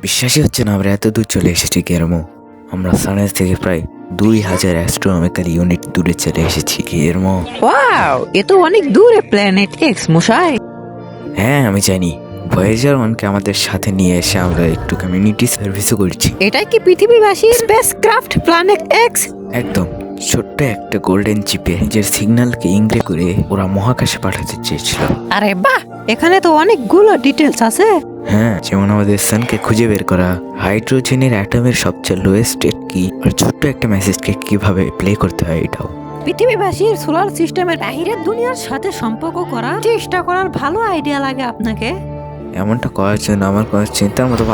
বিশ্বাসই হচ্ছে না আমরা এত দূর চলে এসেছি গেরমো। আমরা সানরাইজ থেকে প্রায় 2000 অ্যাস্ট্রোনমিক্যাল ইউনিট দূরে চলে এসেছি গেরমো। ওয়াও, এ তো অনেক দূরে প্ল্যানেট এক্স মশাই। হ্যাঁ আমি জানি, ভয়েজার 1কে আমাদের সাথে নিয়ে এসে আমরা একটু কমিউনিটি সার্ভিসও করছি। এটাই কি পৃথিবীবাসী স্পেসক্রাফট প্ল্যানেট এক্স? একদম ছোট্ট একটা গোল্ডেন চিপে নিজের সিগন্যালকে ইংরে করে ওরা মহাকাশে পাঠাতে চেয়েছিল। আরে বাহ, এখানে তো অনেকগুলো ডিটেলস আছে। হ্যাঁ, যেমন আমাদের সানকে খুঁজে বের করা, হাইড্রোজেনের অ্যাটমের সবচেয়ে লোয়েস্ট স্টেট কি, আর ছোট্ট একটা মেসেজকে কিভাবে প্লে করতে হয় এটাও। পৃথিবীবাসীর সোলার সিস্টেমের বাহিরের দুনিয়ার সাথে সম্পর্ক করার চেষ্টা করার ভালো আইডিয়া লাগে আপনাকে। এমনটা করার জন্য আমার কোনো চিন্তার মতো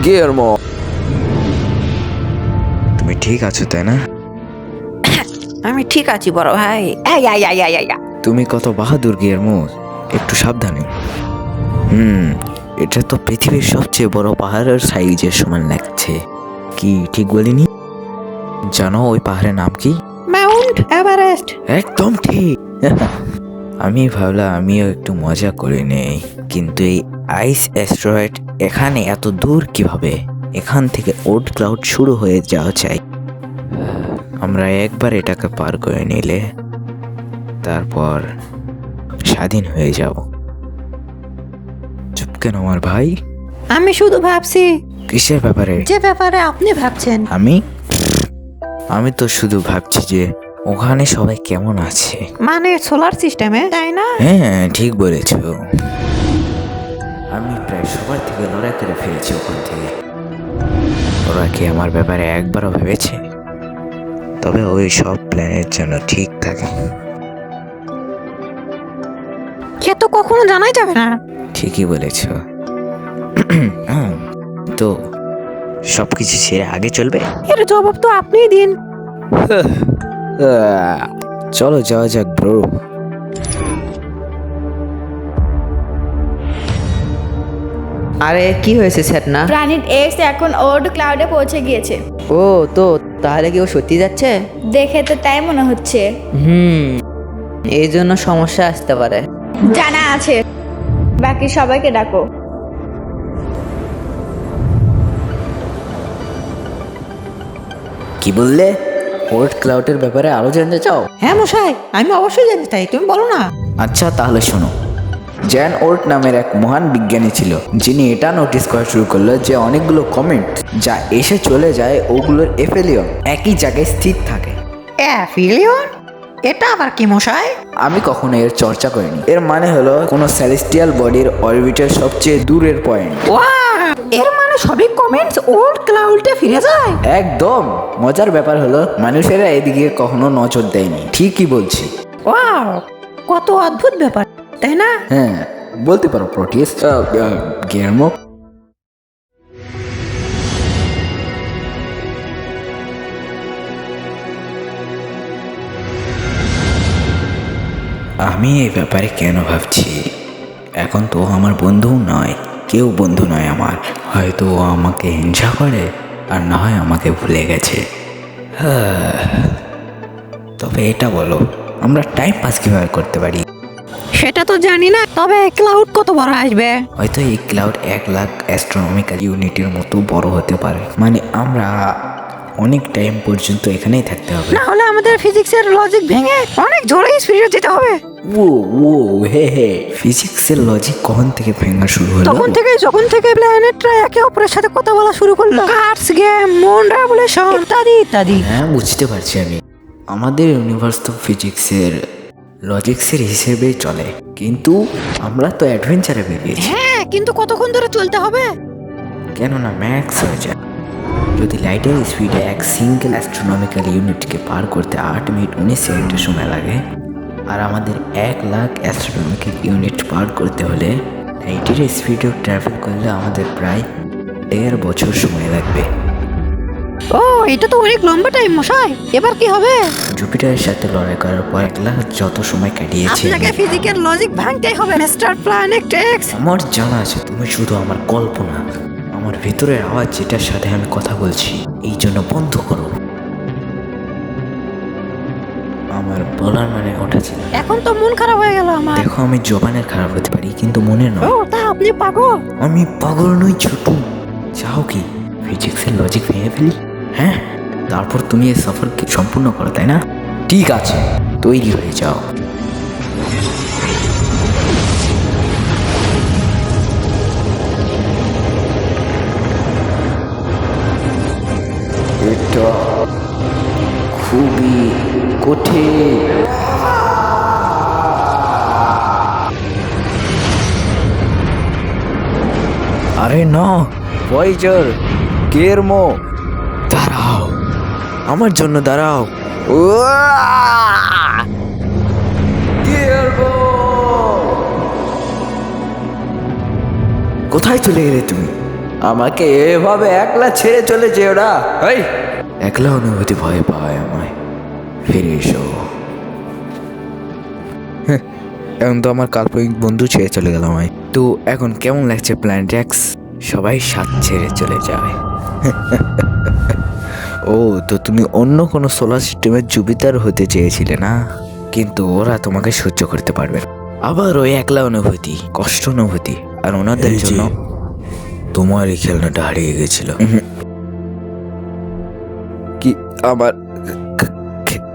গিয়ারমো, তুমি ঠিক আছো তাই না? আমি ঠিক আছি বড় ভাই। তুমি কত বাহাদুর গিয়ারমো, একটু সাবধানে। এটা তো পৃথিবীর সবচেয়ে বড় পাহাড়ের সাইজের সমান লাগছে। কি ঠিক বলিনি? জানো ওই পাহাড়ের নাম কি? Mount Everest. একদম ঠিক। আমি ভাবলাম আমিও একটু মজা করে নেই, কিন্তু এই আইস অ্যাস্টেরয়েড এখানে এত দূর কিভাবে? এখান থেকে ওড ক্লাউড শুরু হয়ে যাওয়া চাই। আমরা একবার এটাকে পার করে নিলে তারপর স্বাধীন হয়ে যাব। চুপ কেন আমার ভাই? আমি শুধু ভাবছি। কিসের ব্যাপারে? যে ব্যাপারে আপনি ভাবছেন। আমি তো শুধু ভাবছি যে ওখানে সবাই কেমন আছে। মানে সোলার সিস্টেমে, তাই না? হ্যাঁ ঠিক বলেছ। আমি প্রায় সবার থেকে লড়াই করে ফেলেছি ওখান থেকে। ওরা কি আমার ব্যাপারে একবারও ভেবেছে? তবে ওই সব প্ল্যানের জন্য ঠিক থাকে। সে তো কখনো জানাই যাবে না। ঠিকই বলেছ। তো সবকিছু ছেড়ে আগে চলবে? এর জবাব তো আপনিই দিন। চলো যাওয়া যাক ব্রো। আরে কি হয়েছে স্যার না? প্ল্যানেট এক্স এখন ওড ক্লাউডে পৌঁছে গিয়েছে। ও তো তাহলে কি ও সত্যি যাচ্ছে? দেখে তো তাই মনে হচ্ছে। এই জন্য সমস্যা আসতে পারে। জানা আছে, বাকি সবাইকে ডাকো। কি বললে? ওড ক্লাউডের ব্যাপারে আরো জানতে চাও? হ্যাঁ মশাই, আমি অবশ্যই জানতে চাই, তুমি বলো না। আচ্ছা তাহলে শোনো। জ্যান ওর্ট নামের এক মহান বিজ্ঞানী ছিল, যিনি এটা নোটিস করা শুরু করলো যে অনেকগুলো কমেন্ট যা এসে চলে যায় ওগুলোর এফেলিয়ন একই জায়গায় স্থির থাকে। অ্যাফিলিয়ন? এটা আবার কি মশাই? আমি কখনো এর চর্চা করিনি। এর মানে হলো কোনো সেলেস্টিয়াল বডির অরবিটের সবচেয়ে দূরের পয়েন্ট। এর মানে সবই কমেন্টস ওল্ড ক্লাউডে ফিরে যায়। একদম। মজার ব্যাপার হলো মানুষেরা এদিকে কখনো নজর দেয়নি। ঠিকই বলছি। ওয়াও, কত অদ্ভুত ব্যাপার, তাই না? হ্যাঁ বলতে পারো প্রোটিয়াস। গিয়ারমো, আমি এই ব্যাপারে কেন ভাবছি? এখন তো ও আমার বন্ধুও নয়, কেউ বন্ধু নয় আমার। হয়তো ও আমাকে হিংসা করে, আর না হয় আমাকে ভুলে গেছে। তবে এটা বলো, আমরা টাইম পাস কিভাবে করতে পারি? সেটা তো জানি না, তবে ক্লাউড কত বড় আসবে? হয়তো এই ক্লাউড 1 লাখ অ্যাস্ট্রোনমিক্যাল ইউনিটের মতো বড় হতে পারে। মানে আমরা অনেক টাইম পর্যন্ত এখানেই থাকতে হবে। না হলে আমাদের ফিজিক্সের লজিক ভেঙে অনেক জোরে স্পিডে যেতে হবে। ও হে ফিজিক্সের লজিক কখন থেকে ভাঙা শুরু হলো? যখন থেকে প্ল্যানেটরা একে অপরের সাথে কথা বলা শুরু করলো। কার্ডস গেম, মুন রেভলিউশন ইত্যাদি ইত্যাদি। হ্যাঁ বুঝতে পারছি আমি। আমাদের ইউনিভার্স তো ফিজিক্সের লজিক্সের হিসেবেই চলে, কিন্তু আমরা তো অ্যাডভেঞ্চারে বেরিয়েছি। হ্যাঁ, কিন্তু কতক্ষণ ধরে চলতে হবে? কেননা ম্যাক্স হয়ে যায়। যদি লাইটের স্পিডে এক সিঙ্গেল অ্যাস্ট্রোনমিক্যাল ইউনিটকে পার করতে 8 মিনিট 19 সেকেন্ডের সময় লাগে, আর আমাদের 1 লাখ অ্যাস্ট্রোনমিক্যাল ইউনিট পার করতে হলে লাইটের স্পিডেও ট্রাভেল করলে আমাদের প্রায় 1.5 বছর সময় লাগবে। ও, এটা তো অনেক লম্বা টাইম মশাই। এবার কি হবে? জুপিটারের সাথে লড়াই করার পর 1 লাখ যত সময় কাটিয়েছে। আপনাকে ফিজিক্যাল লজিক ভাঙতেই হবে মিস্টার প্ল্যানেট এক্স। আমার জানা আছে তুমি শুধু আমার কল্পনা। আমার ভেতরের আওয়াজ যেটার সাথে আমি কথা বলছি, এই জন্য বন্ধ করো। আমার বলার মানে ওটা ছিল। এখন তো মন খারাপ হয়ে গেল আমার। দেখো আমি জবানের খারাপ হতে পারি, কিন্তু মনে নয়। ও তাও আপনি পাগল। আমি পাগল নই ছোটু। চাও কি ফিজিক্সের লজিক ভেঙে ফেলি? হ্যাঁ, তারপর তুমি এই সফরকে সম্পূর্ণ করো, তাই না? ঠিক আছে, তৈরি হয়ে যাও। এটা খুবই কঠিন। আরে না ভয়েজার, কেরমো, দাঁড়াও, আমার জন্য দাঁড়াও। কেরমো, কোথায় চলে গেলে তুমি? আমাকে এভাবে একলা ছেড়ে চলে যেও না। এই একলা অনুভূতি ভয় পায় আমায়। ফিরে এসো। এখন তো আমার কাল্পনিক বন্ধু ছেড়ে চলে গেল আমায়। তো এখন কেমন লাগছে প্ল্যানেট এক্স? সবাই সাথ ছেড়ে চলে যায়। ও, তো তুমি অন্য কোনো সোলার সিস্টেমের জুপিটার হতে চেয়েছিলে না? কিন্তু ওরা তোমাকে সহ্য করতে পারবে না। আবার ওই একলা অনুভূতি, কষ্ট অনুভূতি, আর ওনাদের জন্য তোমার এই খেলনাটা হারিয়ে গেছিল। কি আমার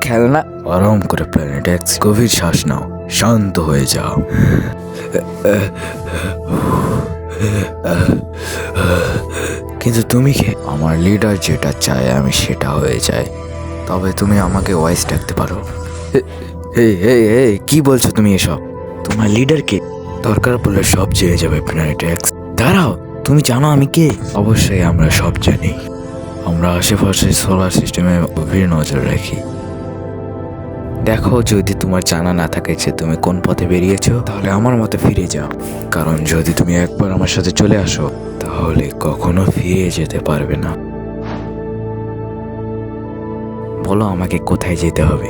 খেলনা? আরাম করে প্ল্যানেট এক্স, গভীর শ্বাস নাও, শান্ত হয়ে যাও। কিন্তু তুমি কে? আমার লিডার যেটা চায় আমি সেটা হয়ে যায়। তবে তুমি আমাকে ভয়েস ডাকতে পারো। কি বলছো তুমি এসব? তোমার লিডারকে দরকার পড়লে সব জেনে যাবে প্ল্যানেট এক্স। দাঁড়াও, তুমি জানো আমি কে? অবশ্যই আমরা সব জানি। আমরা আশেপাশে সোলার সিস্টেমে গভীর নজর রাখি। দেখো, যদি তোমার জানা না থাকে যে তুমি কোন পথে বেরিয়েছো, তাহলে আমার মতে ফিরে যাও। কারণ যদি তুমি একবার আমার সাথে চলে আসো, তাহলে কখনো ফিরে যেতে পারবে না। বলো আমাকে কোথায় যেতে হবে?